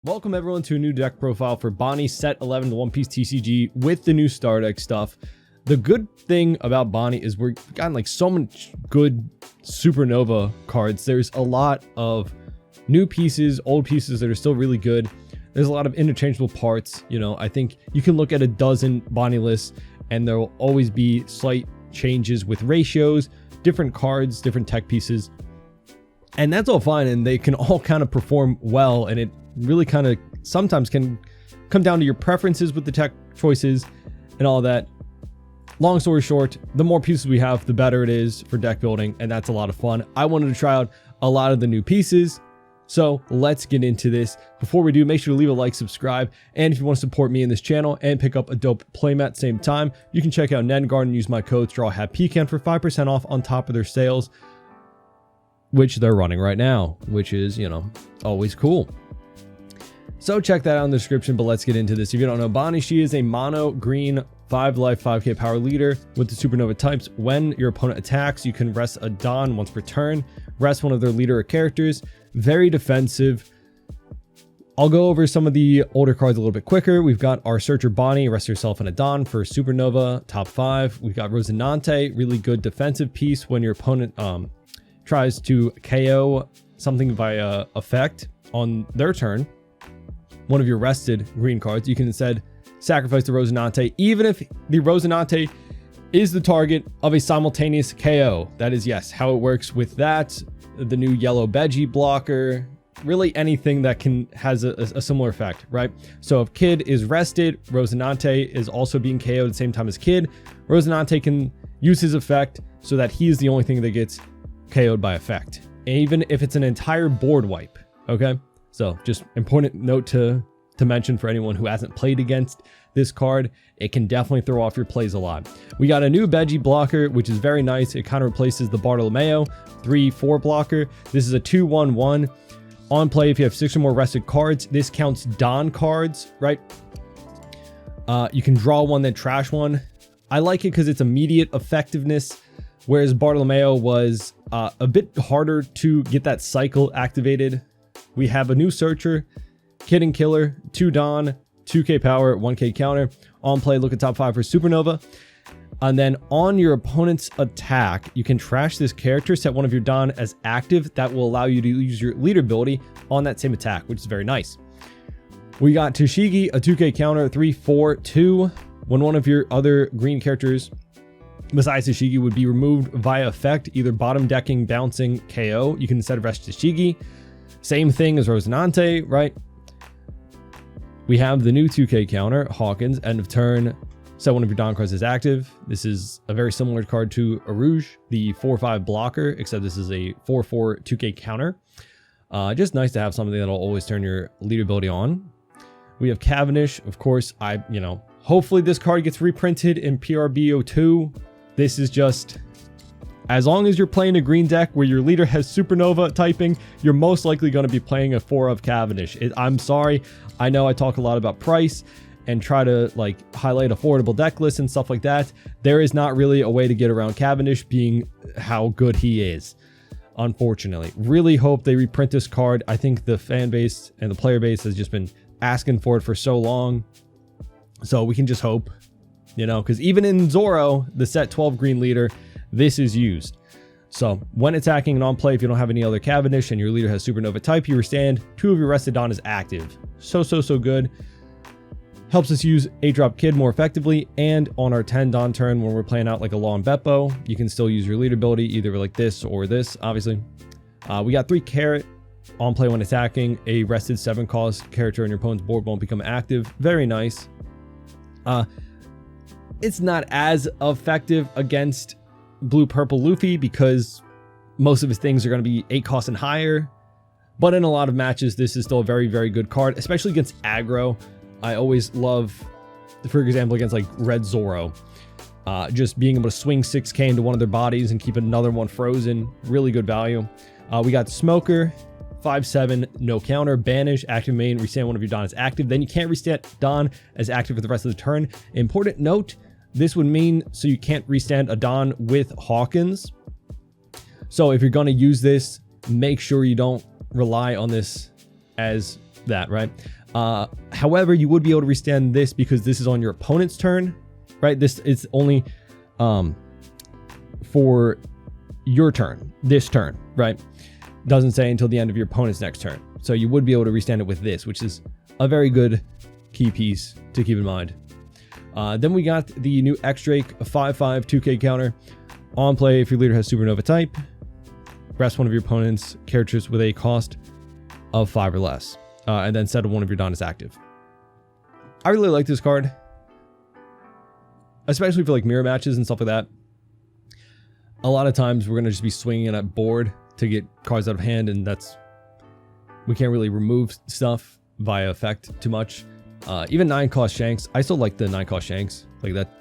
Welcome everyone to a new deck profile for Bonney Set 11 the One Piece TCG with the new Star Deck stuff. The good thing about Bonney is we're gotten like so much good Supernova cards. There's a lot of new pieces, old pieces that are still really good. There's a lot of interchangeable parts. You know, I think you can look at a dozen Bonney lists and there will always be slight changes with ratios, different cards, different tech pieces. And that's all fine, and they can all kind of perform well, and it really kind of sometimes can come down to your preferences with the tech choices and all that. Long story short, the more pieces we have, the better it is for deck building, and that's a lot of fun. I wanted to try out a lot of the new pieces, so let's get into this. Before we do, make sure to leave a like, subscribe, and if you want to support me in this channel and pick up a dope playmat at the same time, you can check out Ned Garden and use my code STRAWHATPECAN for 5% off on top of their sales, which they're running right now, which is, you know, always cool. So check that out in the description, but let's get into this. If you don't know Bonney, she is a mono green 5 life 5k power leader with the supernova types. When your opponent attacks, you can rest a Don once per turn, rest one of their leader or characters. Very defensive. I'll go over some of the older cards a little bit quicker. We've got our Searcher Bonney, rest yourself in a Don for supernova, top 5. We've got Rosinante, really good defensive piece when your opponent tries to KO something via effect on their turn, one of your rested green cards, you can instead sacrifice the Rosinante, even if the Rosinante is the target of a simultaneous KO. That is, yes, how it works with that. The new yellow Veggie blocker, really anything that has a similar effect, right? So if Kid is rested, Rosinante is also being KO'd at the same time as Kid. Rosinante can use his effect so that he is the only thing that gets KO'd by effect, even if it's an entire board wipe. Okay, so just important note to mention for anyone who hasn't played against this card. It can definitely throw off your plays a lot. We got a new Veggie blocker, which is very nice. It kind of replaces the Bartolomeo 3/4 blocker. This is a 2/1/1 on play. If you have 6 or more rested cards, this counts Don cards, right? You can draw one, then trash one. I like it because it's immediate effectiveness, whereas Bartolomeo was a bit harder to get that cycle activated. We have a new Searcher, Kid and Killer, 2 Don, 2k power, 1k counter. On play, look at top 5 for Supernova. And then on your opponent's attack, you can trash this character, set one of your Don as active. That will allow you to use your leader ability on that same attack, which is very nice. We got Tashigi, a 2k counter, 3/4/2. When one of your other green characters besides Tashigi would be removed via effect, either bottom decking, bouncing, KO, you can instead rest Tashigi. Same thing as Rosinante, right? We have the new 2k counter, Hawkins, end of turn, set one of your Don cards as active. This is a very similar card to Arouge, the 4/5 blocker, except this is a 4/4 2k counter. Just nice to have something that'll always turn your leader ability on. We have Cavendish, of course. Hopefully this card gets reprinted in PRBO2. This is just, as long as you're playing a green deck where your leader has supernova typing, you're most likely going to be playing a 4 of Cavendish. I'm sorry. I know I talk a lot about price and try to like highlight affordable deck lists and stuff like that. There is not really a way to get around Cavendish being how good he is, unfortunately. Really hope they reprint this card. I think the fan base and the player base has just been asking for it for so long. So we can just hope, you know, because even in Zoro, the set 12 green leader, this is used. So when attacking and on play, if you don't have any other Cavendish and your leader has supernova type, you restand 2 of your rested Don as active. So good. Helps us use 8-drop Kid more effectively. And on our 10 Don turn, when we're playing out like a Law and Beppo, you can still use your leader ability either like this or this, obviously. We got 3 Carrot on play when attacking. A rested 7 cost character on your opponent's board won't become active. Very nice. It's not as effective against blue-purple Luffy because most of his things are going to be 8 cost and higher. But in a lot of matches, this is still a very, very good card, especially against aggro. I always love, for example, against like Red Zoro, just being able to swing 6k into one of their bodies and keep another one frozen. Really good value. We got Smoker, 5/7, no counter, banish, active main, restand one of your Don as active. Then you can't restand Don as active for the rest of the turn. Important note, this would mean so you can't restand a Don with Hawkins. So if you're going to use this, make sure you don't rely on this as that, right? However, you would be able to restand this because this is on your opponent's turn, right? This is only for your turn, this turn, right? Doesn't say until the end of your opponent's next turn. So you would be able to restand it with this, which is a very good key piece to keep in mind. Then we got the new X-Drake 5/5 2K counter. On play, if your leader has Supernova type, rest one of your opponent's characters with a cost of 5 or less. And then set one of your Don as active. I really like this card, especially for like mirror matches and stuff like that. A lot of times we're going to just be swinging at board to get cards out of hand, and we can't really remove stuff via effect too much. Even 9-cost Shanks, I still like the 9-cost Shanks, like that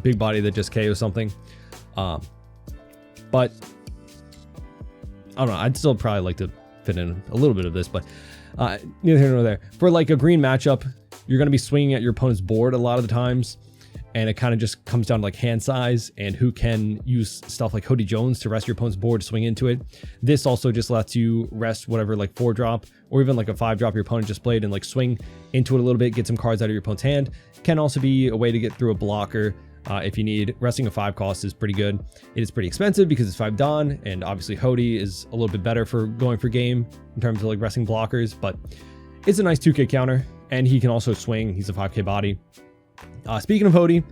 big body that just KO something. But I don't know, I'd still probably like to fit in a little bit of this, but neither here nor there. For like a green matchup, you're going to be swinging at your opponent's board a lot of the times, and it kind of just comes down to like hand size and who can use stuff like Hody Jones to rest your opponent's board to swing into it. This also just lets you rest whatever like 4-drop or even like a 5-drop your opponent just played and like swing into it a little bit, get some cards out of your opponent's hand. Can also be a way to get through a blocker if you need. Resting a 5-cost is pretty good. It is pretty expensive because it's 5 Don, and obviously Hody is a little bit better for going for game in terms of like resting blockers, but it's a nice 2K counter, and he can also swing. He's a 5K body. Speaking of Hody,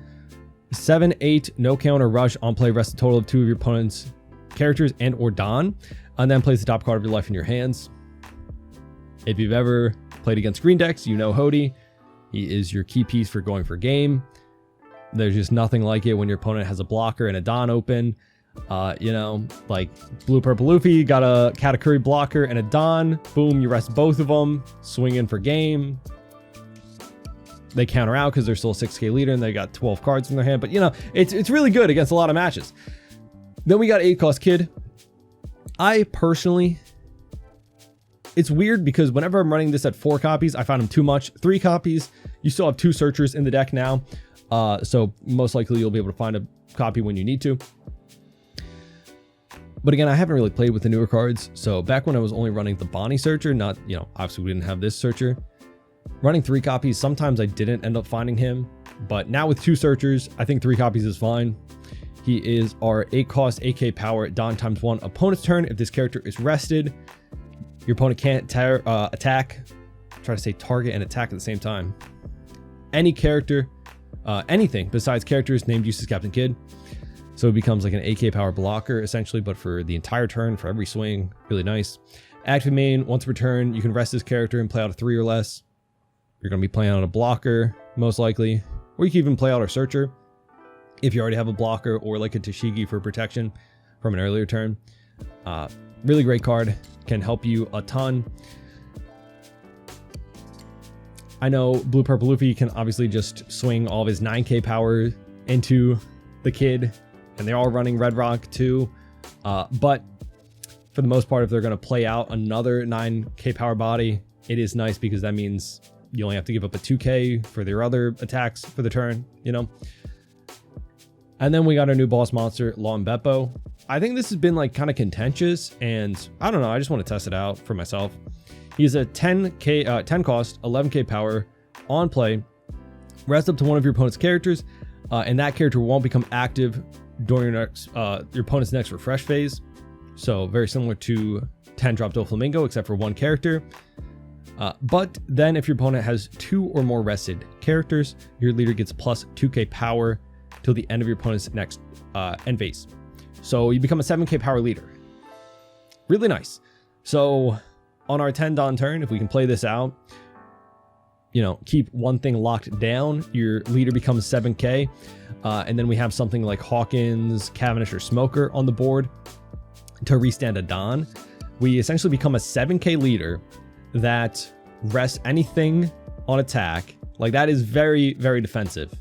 7/8 no counter rush on play, rest a total of 2 of your opponent's characters and or Don, and then place the top card of your life in your hands. If you've ever played against green decks, you know Hody. He is your key piece for going for game. There's just nothing like it when your opponent has a blocker and a Don open. You know, like Blue Purple Luffy got a Katakuri blocker and a Don. Boom, you rest both of them. Swing in for game. They counter out because they're still a 6K leader and they got 12 cards in their hand. But, you know, it's really good against a lot of matches. Then we got 8-cost Kid. I personally... It's weird because whenever I'm running this at 4 copies, I find them too much. 3 copies, you still have 2 searchers in the deck now. So most likely you'll be able to find a copy when you need to. But again, I haven't really played with the newer cards. So back when I was only running the Bonney searcher, not, you know, obviously we didn't have this searcher. Running 3 copies, sometimes I didn't end up finding him. But now with 2 searchers, I think 3 copies is fine. He is our 8-cost, 8K power, Don ×1 opponent's turn. If this character is rested, your opponent can't attack. Try to say target and attack at the same time. Any character, anything besides characters named use as Captain Kidd. So it becomes like an 8K power blocker essentially, but for the entire turn, for every swing. Really nice. Active main, once per turn, you can rest this character and play out a 3 or less. You're going to be playing on a blocker, most likely. Or you can even play out a searcher if you already have a blocker, or like a Tashigi for protection from an earlier turn. Really great card. Can help you a ton. I know Blue Purple Luffy can obviously just swing all of his 9K power into the Kid, and they're all running Red Rock too. But for the most part, if they're going to play out another 9K power body, it is nice because that means you only have to give up a 2K for their other attacks for the turn, you know? And then we got our new boss monster, Lon Beppo. I think this has been like kind of contentious, and I don't know, I just want to test it out for myself. He's a 10 cost, 11K power on play. Rest up to one of your opponent's characters, and that character won't become active during your opponent's next refresh phase. So very similar to 10-drop Doflamingo, except for one character. But then if your opponent has 2 or more rested characters, your leader gets plus 2K power till the end of your opponent's next end phase. So you become a 7K power leader. Really nice. So on our 10 Don turn, if we can play this out, you know, keep one thing locked down, your leader becomes 7K. And then we have something like Hawkins, Cavendish, or Smoker on the board to restand a Don. We essentially become a 7K leader that rests anything on attack. Like, that is very, very defensive.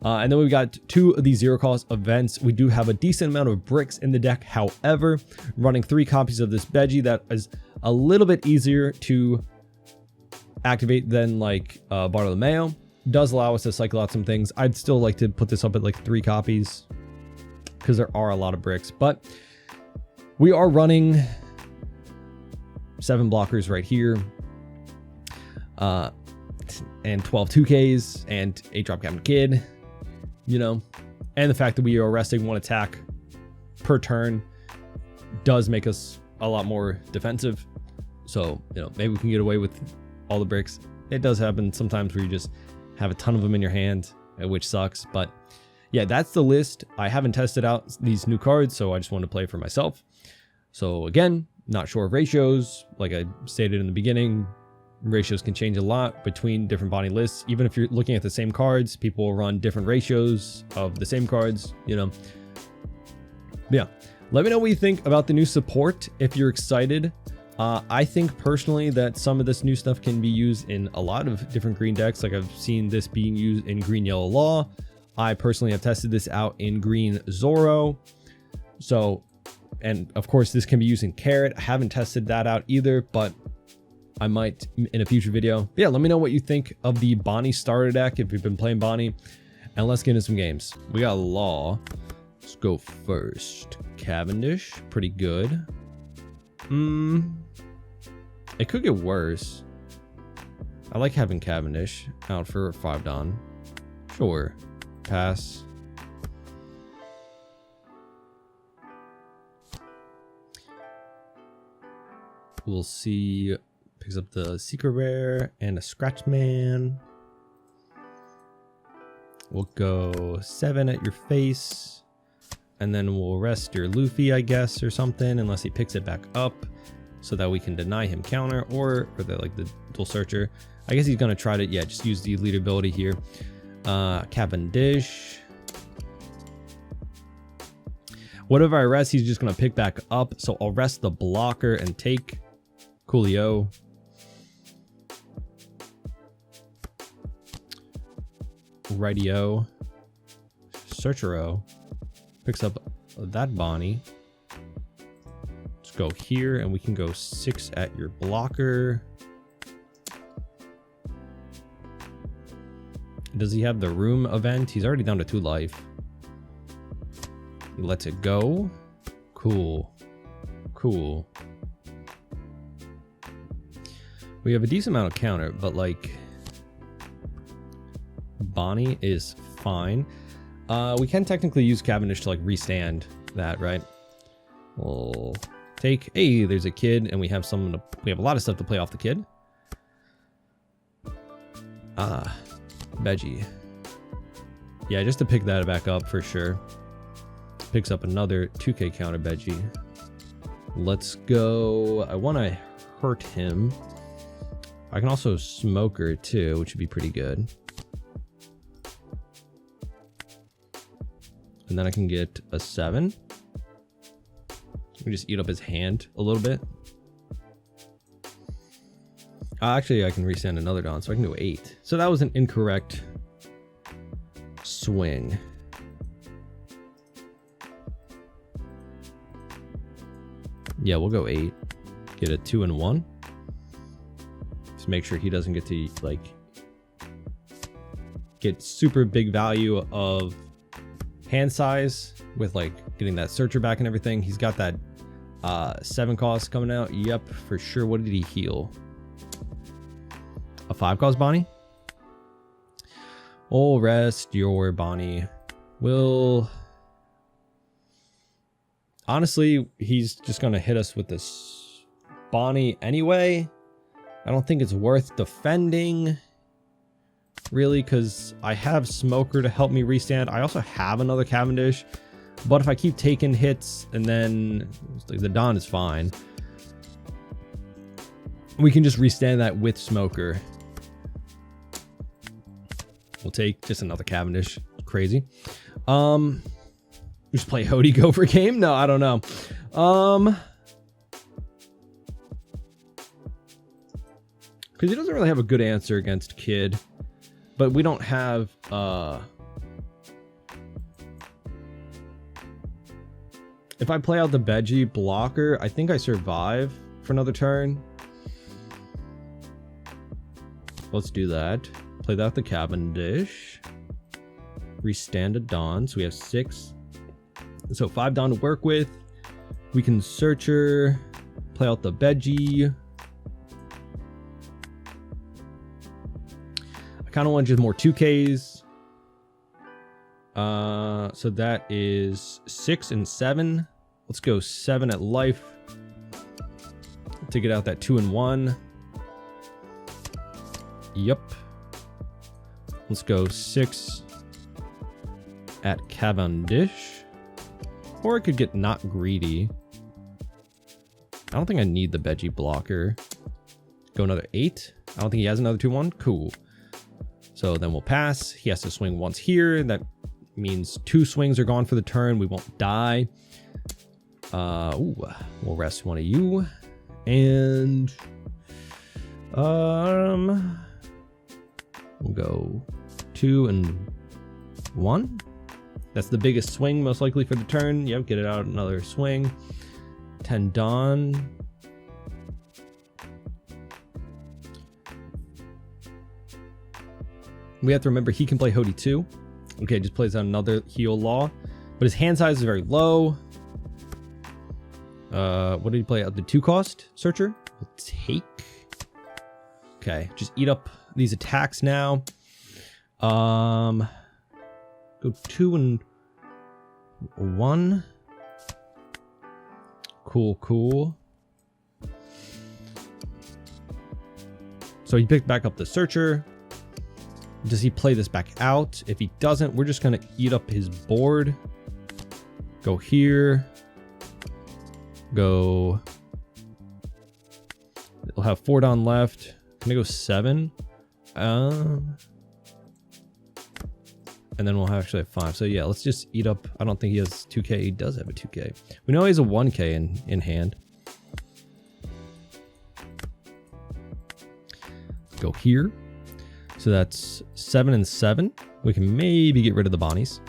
And then we've got 2 of these 0-cost events. We do have a decent amount of bricks in the deck. However, running 3 copies of this Veggie, that is a little bit easier to activate than like Bartolomeo. Does allow us to cycle out some things. I'd still like to put this up at like 3 copies because there are a lot of bricks. But we are running 7 blockers right here. and 12 2Ks and 8 drop captain kid, you know, and the fact that we are arresting 1 attack per turn does make us a lot more defensive. So, you know, maybe we can get away with all the bricks. It does happen sometimes where you just have a ton of them in your hand, which sucks. But yeah, that's the list. I haven't tested out these new cards, so I just wanted to play for myself. So again, not sure of ratios. Like I stated in the beginning, ratios can change a lot between different Bonney lists. Even if you're looking at the same cards, people will run different ratios of the same cards, you know. But yeah, let me know what you think about the new support, if you're excited. I think personally that some of this new stuff can be used in a lot of different green decks. Like I've seen this being used in green yellow law. I personally have tested this out in green Zorro. So, and of course this can be used in carrot. I haven't tested that out either, but I might in a future video. But yeah, let me know what you think of the Bonney starter deck if you've been playing Bonney, and let's get into some games. We got law. Let's go first. Cavendish, pretty good. It could get worse. I like having Cavendish out for 5 Don. Sure. Pass. We'll see. Picks up the secret rare and a scratch man. We'll go 7 at your face. And then we'll rest your Luffy, I guess, or something, unless he picks it back up so that we can deny him counter, or like the dual searcher. I guess he's gonna try to, yeah, just use the leader ability here. Cavendish. Whatever I rest, he's just gonna pick back up. So I'll rest the blocker and take Coolio. Rightio. Searchero. Picks up that Bonney. Let's go here, and we can go 6 at your blocker. Does he have the room event? He's already down to 2 life. He lets it go. Cool. Cool. We have a decent amount of counter, but like Bonney is fine. We can technically use Cavendish to like restand that, right? We'll take, hey, there's a kid, and we have we have a lot of stuff to play off the kid. Veggie. Yeah, just to pick that back up for sure. Picks up another 2K counter Veggie. Let's go. I want to hurt him. I can also Smoker too, which would be pretty good. And then I can get a 7. We just eat up his hand a little bit. Actually, I can restand another Don, so I can do 8. So that was an incorrect swing. Yeah, we'll go 8. Get a 2 and 1. Just make sure he doesn't get to like get super big value of hand size with like getting that searcher back and everything. He's got that 7 cost coming out. Yep, for sure. What did he heal? A 5 cost Bonney? Oh, rest your Bonney. Will, honestly, he's just gonna hit us with this Bonney anyway. I don't think it's worth defending, really, because I have Smoker to help me restand. I also have another Cavendish, but if I keep taking hits and then like, the Don is fine, we can just restand that with Smoker. We'll take just another Cavendish. Crazy. Just play Hody go for game? No, I don't know. Because he doesn't really have a good answer against Kid. But we don't have if I play out the Veggie blocker, I think I survive for another turn. Let's do that. Play that with the Cavendish. Restand a Don, so we have 6. So 5 Don to work with. We can Searcher, play out the Veggie. I kind of want just more 2Ks. So that is 6 and 7. Let's go 7 at life to get out that 2 and 1. Yep. Let's go 6 at Cavendish. Or I could get not greedy. I don't think I need the veggie blocker. Go another 8. I don't think he has another 2-1. Cool. So then we'll pass. He has to swing once here. That means 2 swings are gone for the turn. We won't die. We'll rest one of you. And we'll go 2 and 1. That's the biggest swing most likely for the turn. Yep, get it out another swing. 10 Dawn. We have to remember he can play Hody too. Okay, just plays out another heal law. But his hand size is very low. What did he play out? The 2 cost searcher? We'll take. Okay, just eat up these attacks now. Go 2 and 1. Cool. So he picked back up the searcher. Does he play this back out? If he doesn't, we're just going to eat up his board. Go here. Go. We'll have 4 down left. Can I go 7? And then we'll actually have 5. So yeah, let's just eat up. I don't think he has 2K. He does have a 2K. We know he has a 1K in hand. Go here. So that's 7 and 7. We can maybe get rid of the Bonnies.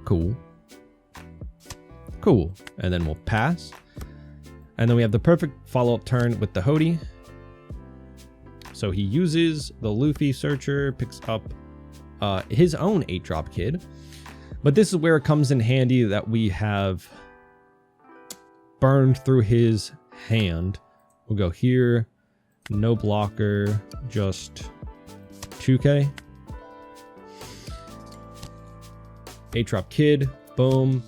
Cool. And then we'll pass. And then we have the perfect follow-up turn with the Hody. So he uses the Luffy searcher, picks up his own 8-drop kid. But this is where it comes in handy that we have burned through his hand. We'll go here, no blocker, just 2K. 8-drop kid, boom,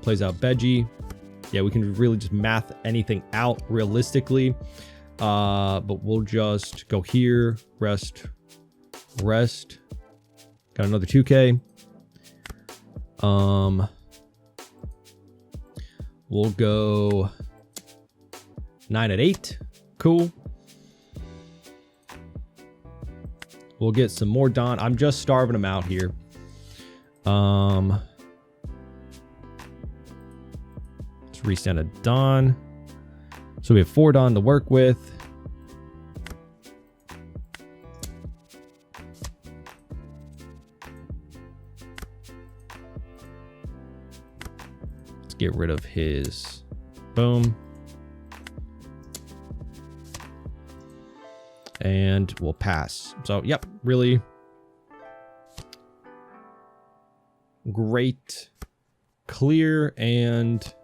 plays out Veggie. Yeah, we can really just math anything out realistically. But we'll just go here, rest. Got another 2K. We'll go 9 at 8. Cool. We'll get some more Dawn. I'm just starving him out here. Let's restand a Dawn. So we have 4 Dawn to work with. Let's get rid of his boom. And we'll pass. So, yep, really great, clear, and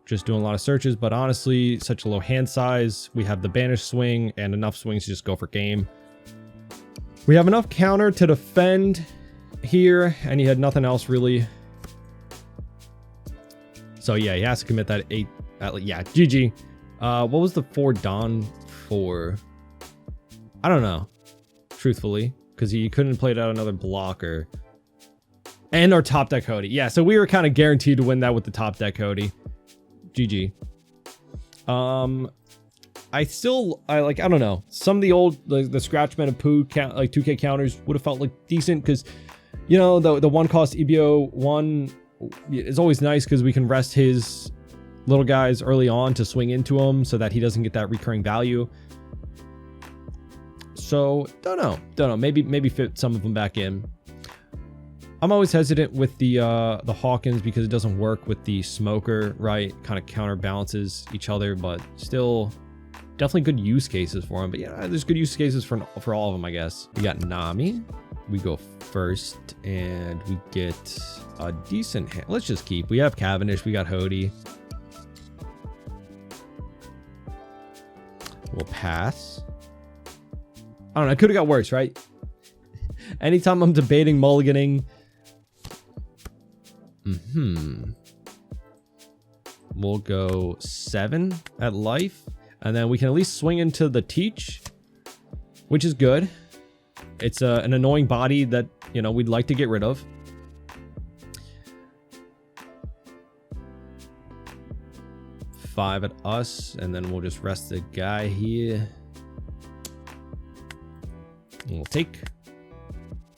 just doing a lot of searches. But honestly, such a low hand size. We have the banish swing and enough swings to just go for game. We have enough counter to defend here, and he had nothing else really. So yeah, he has to commit that 8. Yeah, GG. What was the 4 Dawn for? I don't know, truthfully, because he couldn't play out another blocker. And our top deck Hody. Yeah, so we were kind of guaranteed to win that with the top deck Hody. GG. I don't know. Some of the old, the Scratchman and Pooh count, like 2K counters would have felt like decent because, you know, the 1 cost EBO 1 is always nice because we can rest his little guys early on to swing into him so that he doesn't get that recurring value. So don't know. Maybe fit some of them back in. I'm always hesitant with the Hawkins because it doesn't work with the Smoker, right? Kind of counterbalances each other, but still definitely good use cases for him. But yeah, there's good use cases for all of them, I guess. We got Nami. We go first and we get a decent hand. Let's just keep. We have Cavendish. We got Hody. We'll pass. I don't know. It could have got worse, right? Anytime I'm debating mulliganing. We'll go 7 at life. And then we can at least swing into the teach, which is good. It's an annoying body that, you know, we'd like to get rid of. Five at us, and then we'll just rest the guy here. And we'll take.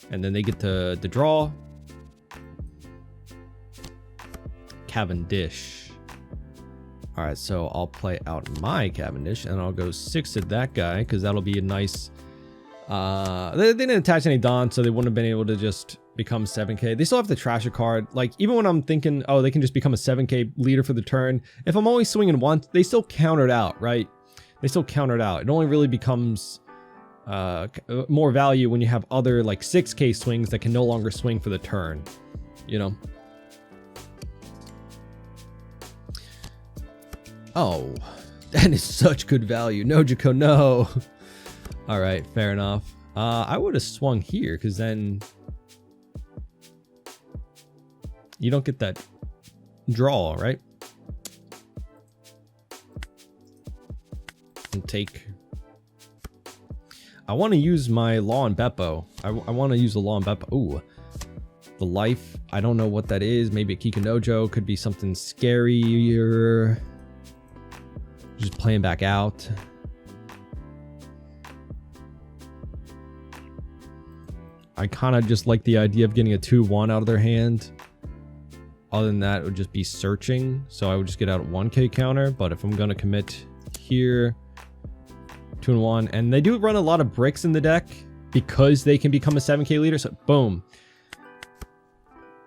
And then they get to draw. Cavendish. All right, so I'll play out my Cavendish, and I'll go 6 at that guy, because that'll be a nice... they didn't attach any Don, so they wouldn't have been able to just become 7k. They still have to trash a card. Like, even when I'm thinking, oh, they can just become a 7k leader for the turn, if I'm only swinging once, they still counter it out, right? They still counter it out. It only really becomes more value when you have other, like, 6k swings that can no longer swing for the turn, you know? Oh, that is such good value. No, Jaco, no. All right, fair enough. I would have swung here, because then you don't get that draw, right? And take. I want to use my Law and Beppo. I want to use the Law and Beppo. Ooh, the life. I don't know what that is. Maybe a Kikunojo. Could be something scarier. Just playing back out. I kind of just like the idea of getting a 2-1 out of their hand. Other than that, it would just be searching. So I would just get out a 1k counter. But if I'm going to commit here, 2-1. And they do run a lot of bricks in the deck because they can become a 7k leader. So boom.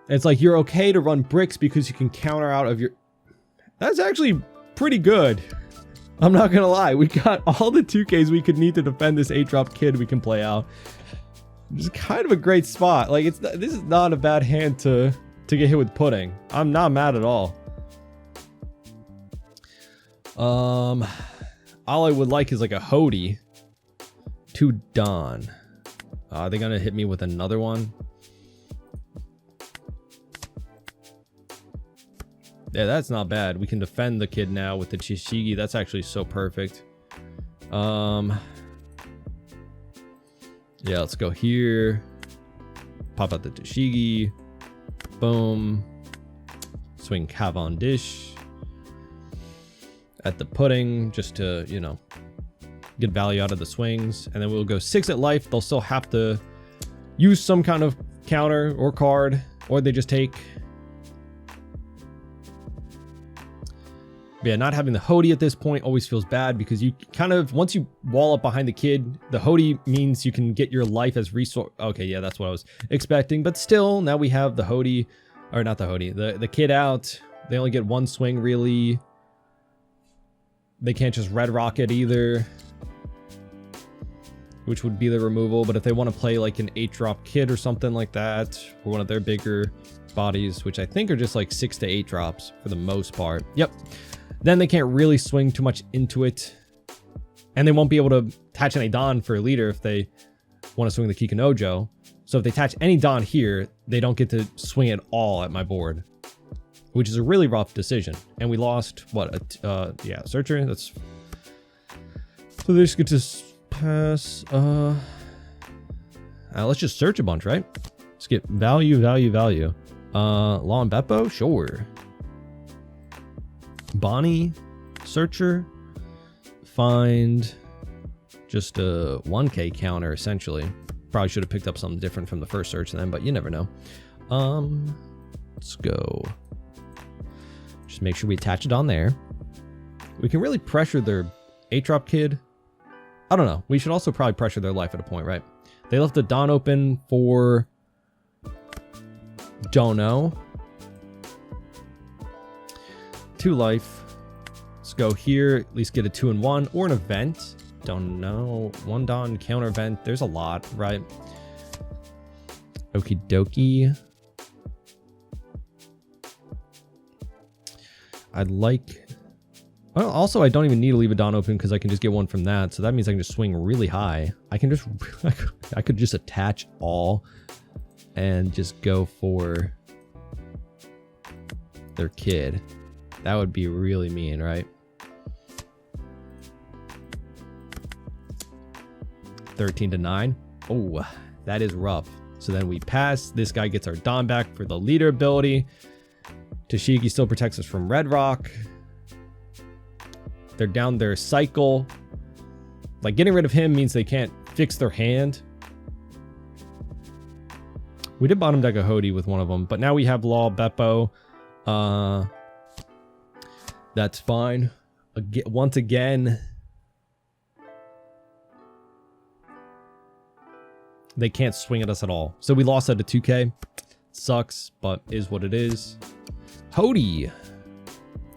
It's like you're okay to run bricks because you can counter out of your... That's actually pretty good. I'm not going to lie. We got all the 2ks we could need to defend this 8-drop kid we can play out. It's kind of a great spot. Like, this is not a bad hand to get hit with pudding. I'm not mad at all. All I would like is like a Hody. 2 Don. Are they gonna hit me with another one? Yeah, that's not bad. We can defend the kid now with the Chishigi. That's actually so perfect. Yeah, let's go here. Pop out the Tashigi. Boom. Swing Cavendish at the pudding just to, you know, get value out of the swings. And then we'll go 6 at life. They'll still have to use some kind of counter or card, or they just take. But yeah, not having the Hody at this point always feels bad because you kind of, once you wall up behind the kid, the Hody means you can get your life as resource. Okay, yeah, that's what I was expecting. But still, now we have the Hody, or not the Hody, the kid out. They only get 1 swing, really. They can't just Red Rocket either, which would be the removal. But if they want to play like an 8-drop kid or something like that, or one of their bigger bodies, which I think are just like 6 to 8 drops for the most part. Yep. Then they can't really swing too much into it. And they won't be able to attach any Don for a leader if they want to swing the Kikunojo. So if they attach any Don here, they don't get to swing at all at my board, which is a really rough decision. And we lost, what, yeah, Searcher. That's... So they just get to pass. Let's just search a bunch, right? Let's get value. Law and Beppo? Sure. Bonney, Searcher, find just a 1k counter, essentially. Probably should have picked up something different from the first search then, but you never know. Let's go. Just make sure we attach it on there. We can really pressure their 8-drop kid. I don't know. We should also probably pressure their life at a point, right? They left the Don open for... Don't know. 2 life. Let's go here. At least get a 2-1 or an event. Don't know. 1 Don counter event. There's a lot, right? Okie dokie. I'd like Well, also, I don't even need to leave a Dawn open because I can just get one from that. So that means I can just swing really high. I can just, I could just attach all and just go for their kid. That would be really mean, right? 13-9. Oh, that is rough. So then we pass. This guy gets our Dawn back for the leader ability. Tashigi still protects us from Red Rock. They're down their cycle. Like, getting rid of him means they can't fix their hand. We did bottom deck a Hody with one of them, but now we have Law Beppo. That's fine. Once again, they can't swing at us at all. So we lost at a 2K. Sucks, but is what it is. Hody.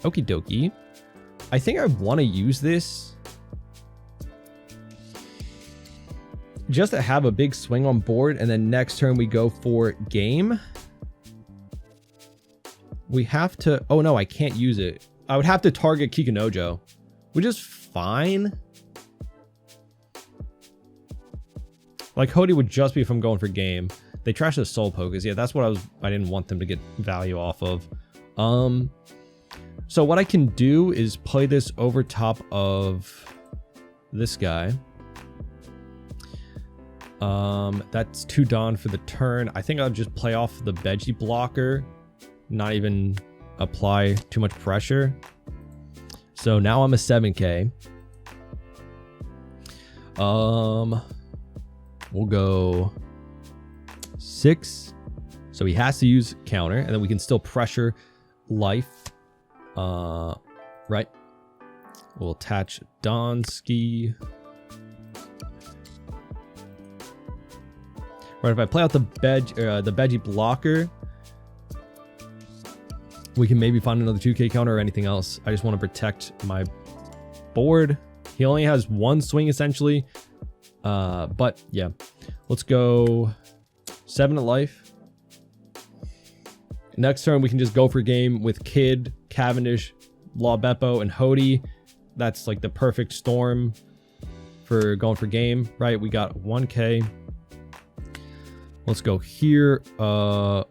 Okie dokie. I think I want to use this just to have a big swing on board, and then next turn we go for game. We have to... Oh, no, I can't use it. I would have to target Kikunojo, which is fine. Like, Hody would just be if I'm going for game. They trashed the Soul Pokers. Yeah, that's what I didn't want them to get value off of. So what I can do is play this over top of this guy. That's 2 Dawn for the turn. I think I'll just play off the Veggie blocker, not even apply too much pressure. So now I'm a 7K. We'll go 6. So he has to use counter, and then we can still pressure life. Right. We'll attach Donsky. Right, if I play out the Veggie blocker, we can maybe find another 2K counter or anything else. I just want to protect my board. He only has 1 swing essentially. But yeah, let's go 7 at life. Next turn, we can just go for game with Kid, Cavendish, Law Beppo, and Hody. That's like the perfect storm for going for game, right? We got 1K. Let's go here, over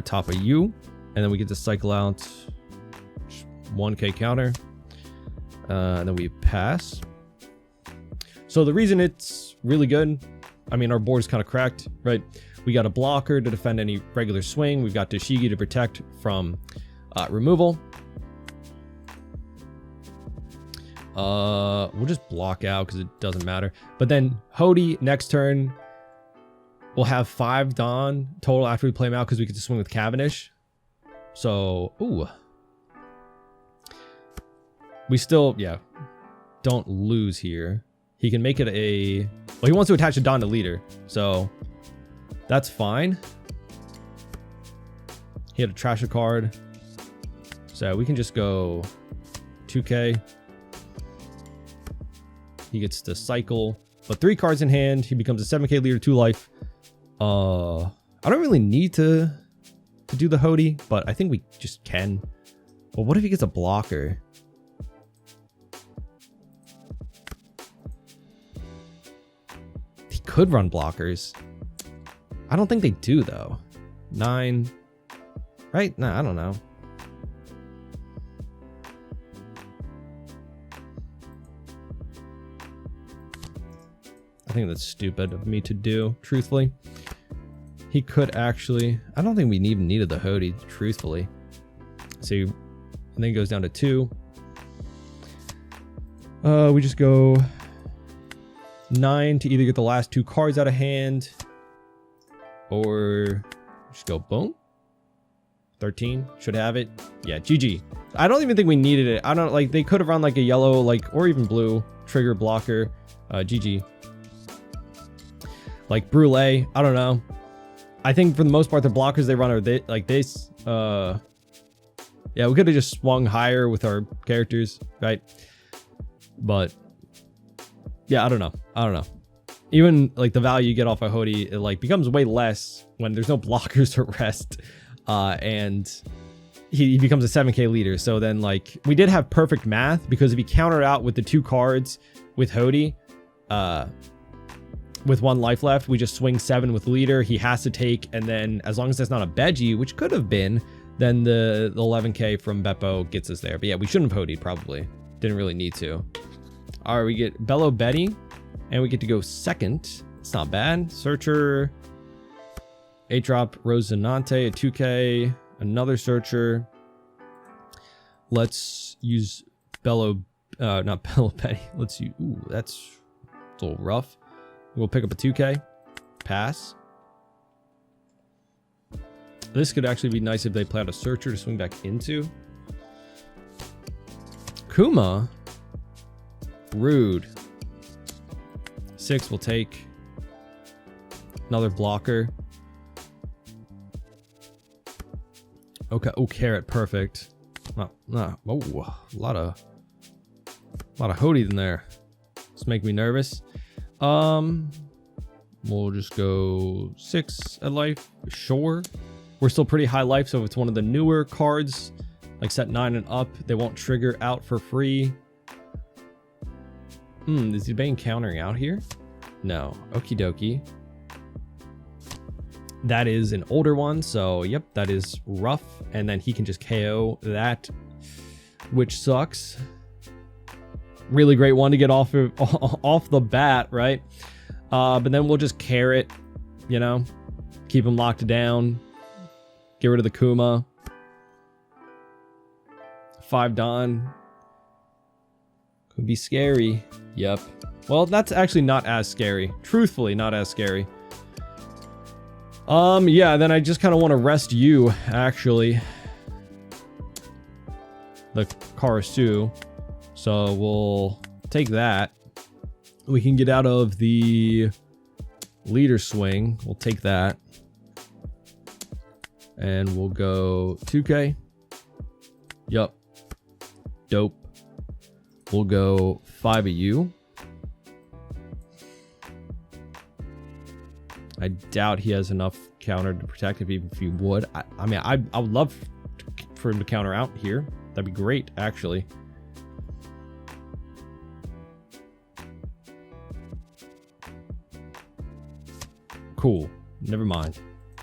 top of you. And then we get to cycle out 1K counter. And then we pass. So the reason it's really good, I mean, our board's kind of cracked, right? We got a blocker to defend any regular swing. We've got Tashigi to protect from removal. We'll just block out because it doesn't matter. But then Hody next turn, we'll have 5 Dawn total after we play him out because we get to swing with Cavendish. So, ooh. We still, yeah, don't lose here. He can make it a... Well, he wants to attach a Dawn to leader, so that's fine. He had to trash a card. So we can just go 2K. He gets to cycle. But 3 cards in hand. He becomes a 7K leader, 2 life. I don't really need to do the Hody, but I think we just can. Well, what if he gets a blocker? He could run blockers. I don't think they do, though. 9. Right? Nah, I don't know. I think that's stupid of me to do, truthfully. He could actually... I don't think we even needed the Hody, truthfully. So, and then he goes down to 2. We just go 9 to either get the last 2 cards out of hand, or just go boom. 13 should have it. Yeah, GG. I don't even think we needed it. I don't like, they could have run like a yellow, like, or even blue trigger blocker. GG. Like Brûlé, I don't know. I think for the most part the blockers they run are like this. Yeah, we could have just swung higher with our characters, right? But yeah, I don't know. Even like the value you get off a Hody, it like becomes way less when there's no blockers to rest. And he becomes a 7k leader. So then like we did have perfect math, because if he countered out with the 2 cards with Hody, with 1 life left, we just swing 7 with leader. He has to take, and then as long as that's not a Beji, which could have been, then the 11k from Beppo gets us there. But yeah, we shouldn't have Hodied, probably. Didn't really need to. All right, we get Bello Betty, and we get to go second. It's not bad. Searcher, 8-drop Rosinante, a 2k, another Searcher. Let's use Bello, not Bello Betty. Let's use, ooh, that's a little rough. We'll pick up a 2k, pass. This could actually be nice if they play out a Searcher to swing back into. Kuma, rude. 6 will take. Another blocker. Okay, oh, carrot, perfect. Oh, a lot of Hody in there. It's making me nervous. We'll just go 6 at life. Sure. We're still pretty high life, so if it's one of the newer cards, like set 9 and up, they won't trigger out for free. Is he bang countering out here? No. Okie dokie. That is an older one, so yep, that is rough. And then he can just KO that, which sucks. Really great one to get off the bat, right? But then we'll just carrot, you know, keep him locked down, get rid of the Kuma. 5 Don could be scary. Yep. Well, that's actually not as scary. Truthfully, not as scary. Yeah, then I just kind of want to rest you, actually. The Karasu. So we'll take that. We can get out of the leader swing. We'll take that. And we'll go 2k. Yup. Dope. We'll go 5 of you. I doubt he has enough counter to protect even if he would. I mean, I would love for him to counter out here. That'd be great, actually. Cool. Never mind.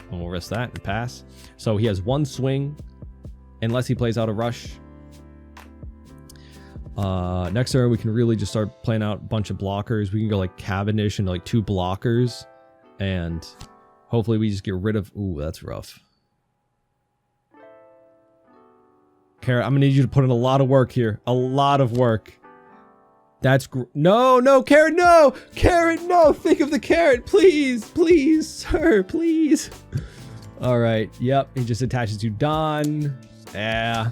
And we'll rest that and pass. So he has 1 swing, unless he plays out a rush. Next turn, we can really just start playing out a bunch of blockers. We can go like Cavendish into like 2 blockers. And hopefully we just get rid of... Ooh, that's rough. Carrot, I'm gonna need you to put in a lot of work here. A lot of work. That's... No, Carrot, no! Carrot, no! Think of the carrot, please! Please, sir, please! Alright, yep. He just attaches to Don. Yeah.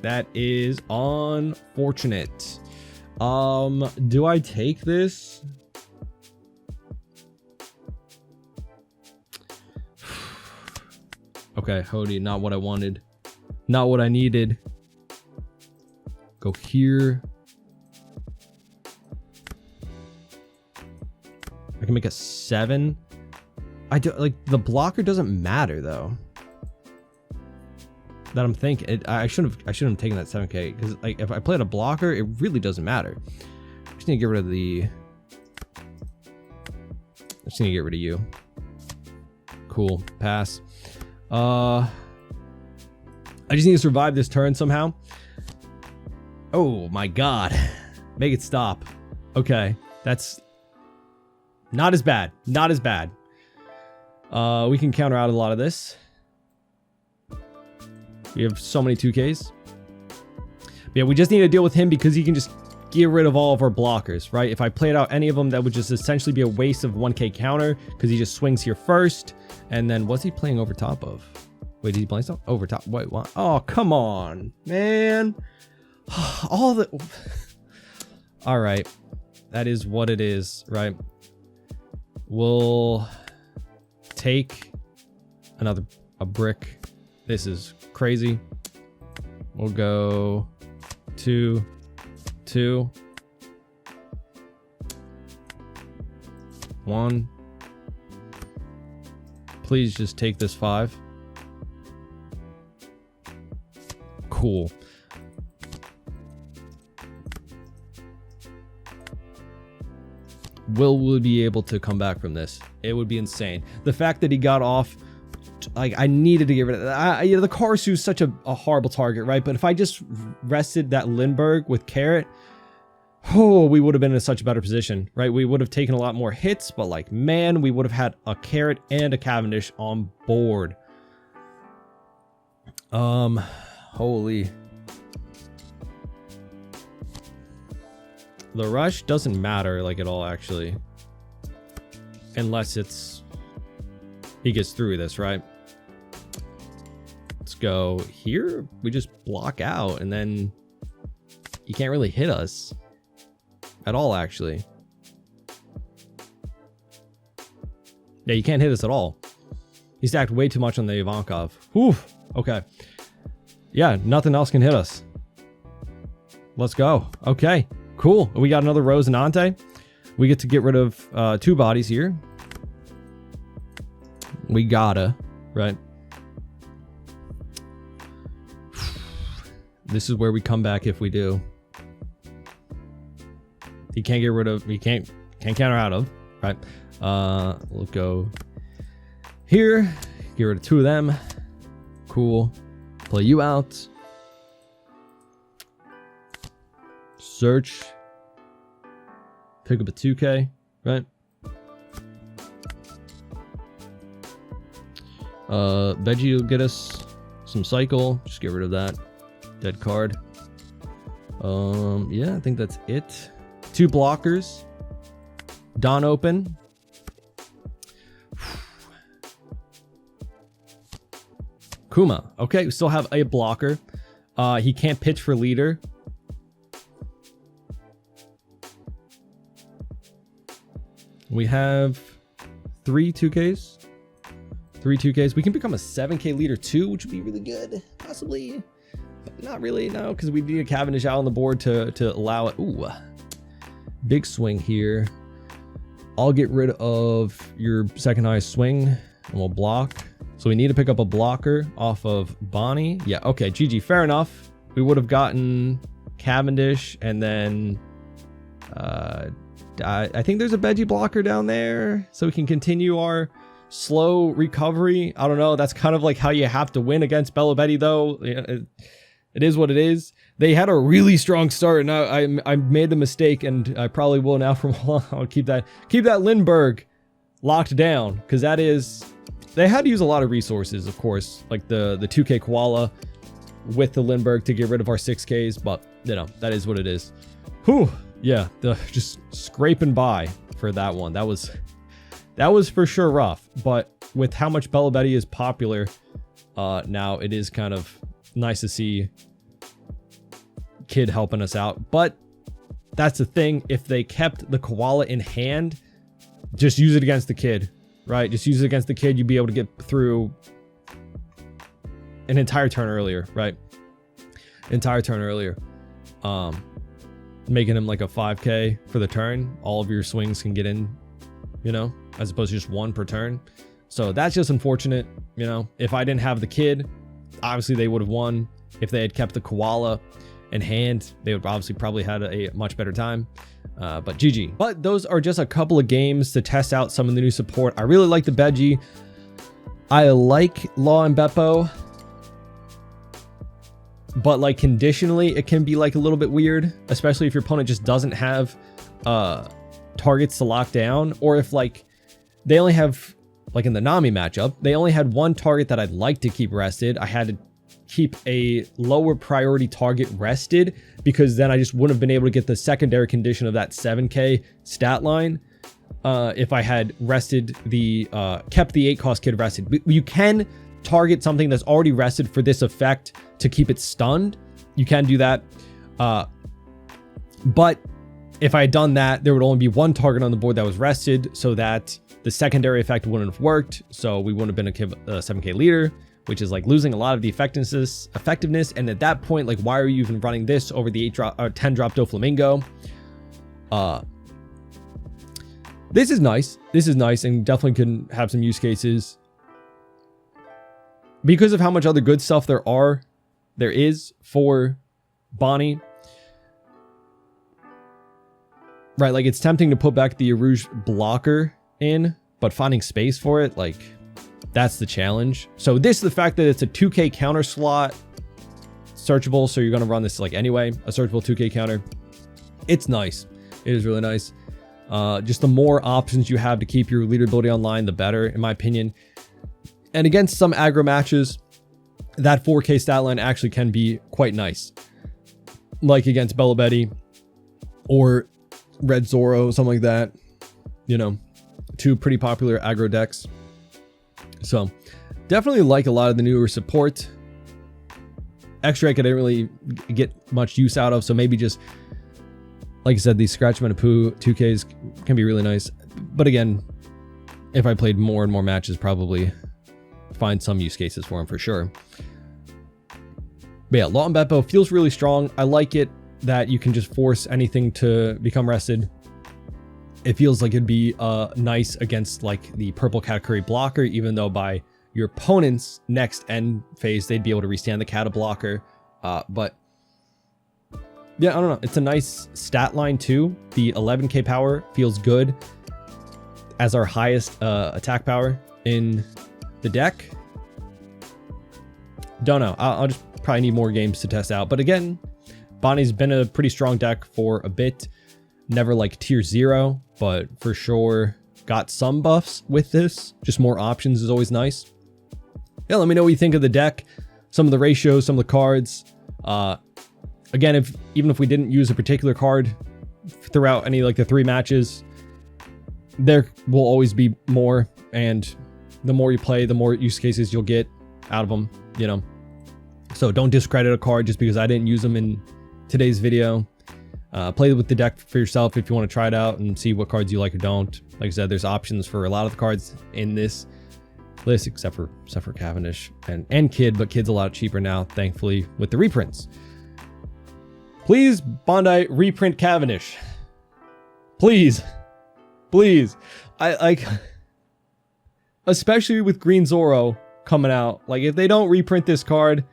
That is unfortunate. Do I take this? Okay, Hody, not what I wanted. Not what I needed. Go here. I can make a 7. I do like the blocker doesn't matter though. That I'm thinking. I shouldn't have taken that 7k because like if I played a blocker, it really doesn't matter. I just need to get rid of the. I just need to get rid of you. Cool. Pass. I just need to survive this turn somehow. Oh my god. Make it stop. Okay. That's not as bad. Not as bad. We can counter out a lot of this. We have so many 2Ks. But yeah, we just need to deal with him because he can just get rid of all of our blockers, right? If I played out any of them, that would just essentially be a waste of 1k counter because he just swings here first. And then what's he playing over top of? Wait, did he play something? Over top. Wait, what? Oh, come on, man. All the... All right. That is what it is, right? We'll take a brick. This is crazy. We'll go 2, 2, 1. Please just take this 5. cool. Will we be able to come back from this? It would be insane. The fact that he got off, like, I needed to get rid of that. You know, the Karasu is such a horrible target, right? But if I just rested that Lindbergh with Carrot, oh, we would have been in such a better position, right? We would have taken a lot more hits, but like, man, we would have had a Carrot and a Cavendish on board. Holy. The rush doesn't matter, like, at all, actually. Unless it's... he gets through this, right? Let's go here. We just block out, and then... you can't really hit us. At all, actually. Yeah, you can't hit us at all. He stacked way too much on the Ivankov. Whew. Okay. Yeah, nothing else can hit us. Let's go. Okay. Cool. We got another Rosinante. We get to get rid of 2 bodies here. We gotta, right? This is where we come back if we do. He can't get rid of, he can't counter out of, right? We'll go here. Get rid of 2 of them. Cool. Play you out. Search. Pick up a 2K, right? Veggie will get us some cycle. Just get rid of that. Dead card. Yeah, I think that's it. 2 blockers. Don open. Kuma. Okay, we still have a blocker. He can't pitch for leader. We have 3 2Ks. 3 2Ks. We can become a 7K leader too, which would be really good. Possibly. But not really, no, because we need a Cavendish out on the board to allow it. Ooh. Big swing here. I'll get rid of your second highest swing and we'll block. So we need to pick up a blocker off of Bonney. Yeah, okay, GG, fair enough. We would have gotten Cavendish and then I think there's a veggie blocker down there so we can continue our slow recovery. I don't know. That's kind of like how you have to win against Bella Betty, though. It is what it is. They had a really strong start, and I made the mistake, and I probably will now from on. I'll keep that Lindbergh locked down, because that is... they had to use a lot of resources, of course, like the 2K Koala with the Lindbergh to get rid of our 6Ks, but, you know, that is what it is. Whew. Yeah, just scraping by for that one. That was for sure rough, but with how much Bella Betty is popular now, it is kind of nice to see Kid helping us out. But that's the thing, if they kept the Koala in hand, just use it against the Kid, right? Just use it against the Kid. You'd be able to get through an entire turn earlier, right? Entire turn earlier. Making him like a 5K for the turn. All of your swings can get in, you know, as opposed to just 1 per turn. So that's just unfortunate, you know. If I didn't have the Kid, obviously they would have won. If they had kept the Koala in hand, they would obviously probably had a much better time. But GG. But those are just a couple of games to test out some of the new support. I really like the Veggie. I like Law and Beppo. But like conditionally, it can be like a little bit weird, especially if your opponent just doesn't have targets to lock down, or if like they only have, like in the Nami matchup, they only had 1 target that I'd like to keep rested. I had to keep a lower priority target rested because then I just wouldn't have been able to get the secondary condition of that 7K stat line if I had rested the kept the 8 cost Kid rested. But you can target something that's already rested for this effect to keep it stunned. You can do that. But if I had done that, there would only be 1 target on the board that was rested, so that the secondary effect wouldn't have worked. So we wouldn't have been a 7K leader, which is like losing a lot of the effectiveness. And at that point, like, why are you even running this over the 10 drop Doflamingo? This is nice. This is nice and definitely can have some use cases. Because of how much other good stuff there are there is for Bonney. Right, like it's tempting to put back the Rouge blocker in, but finding space for it, like that's the challenge. So this, the fact that it's a 2K counter slot, searchable, so you're going to run this like anyway, a searchable 2K counter. It's nice. It is really nice. Just the more options you have to keep your leaderability online, the better, in my opinion. And against some aggro matches, that 4K stat line actually can be quite nice. Like against Bella Betty or Red Zoro, something like that. You know, two pretty popular aggro decks. So definitely like a lot of the newer support. X-Drake I didn't really get much use out of, so maybe just, like I said, these Scratch Manapoo 2Ks can be really nice. But again, if I played more and more matches, probably find some use cases for him for sure. But yeah, Lawton Beppo feels really strong. I like it that you can just force anything to become rested. It feels like it'd be nice against like the purple Katakuri blocker, even though by your opponent's next end phase, they'd be able to restand the Kata blocker. But yeah, I don't know. It's a nice stat line too. The 11K power feels good as our highest attack power in the deck. Don't know. I'll just probably need more games to test out. But again, Bonney's been a pretty strong deck for a bit. Never like tier 0, but for sure got some buffs with this. Just more options is always nice. Yeah, let me know what you think of the deck, some of the ratios, some of the cards. Again, even if we didn't use a particular card throughout any like the 3 matches, there will always be more, and the more you play, the more use cases you'll get out of them, you know. So don't discredit a card just because I didn't use them in today's video. Play with the deck for yourself if you want to try it out and see what cards you like or don't. Like I said, there's options for a lot of the cards in this list, except for Cavendish and Kid, but Kid's a lot cheaper now, thankfully, with the reprints. Please, Bondi, reprint Cavendish. Please. Please. I like, especially with Green Zoro coming out. Like, if they don't reprint this card,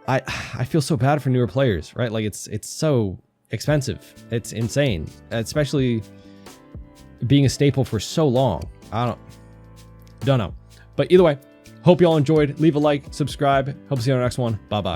I feel so bad for newer players, right? Like, it's so expensive. It's insane. Especially being a staple for so long. I don't know. But either way, hope you all enjoyed. Leave a like, subscribe. Hope to see you on the next one. Bye-bye.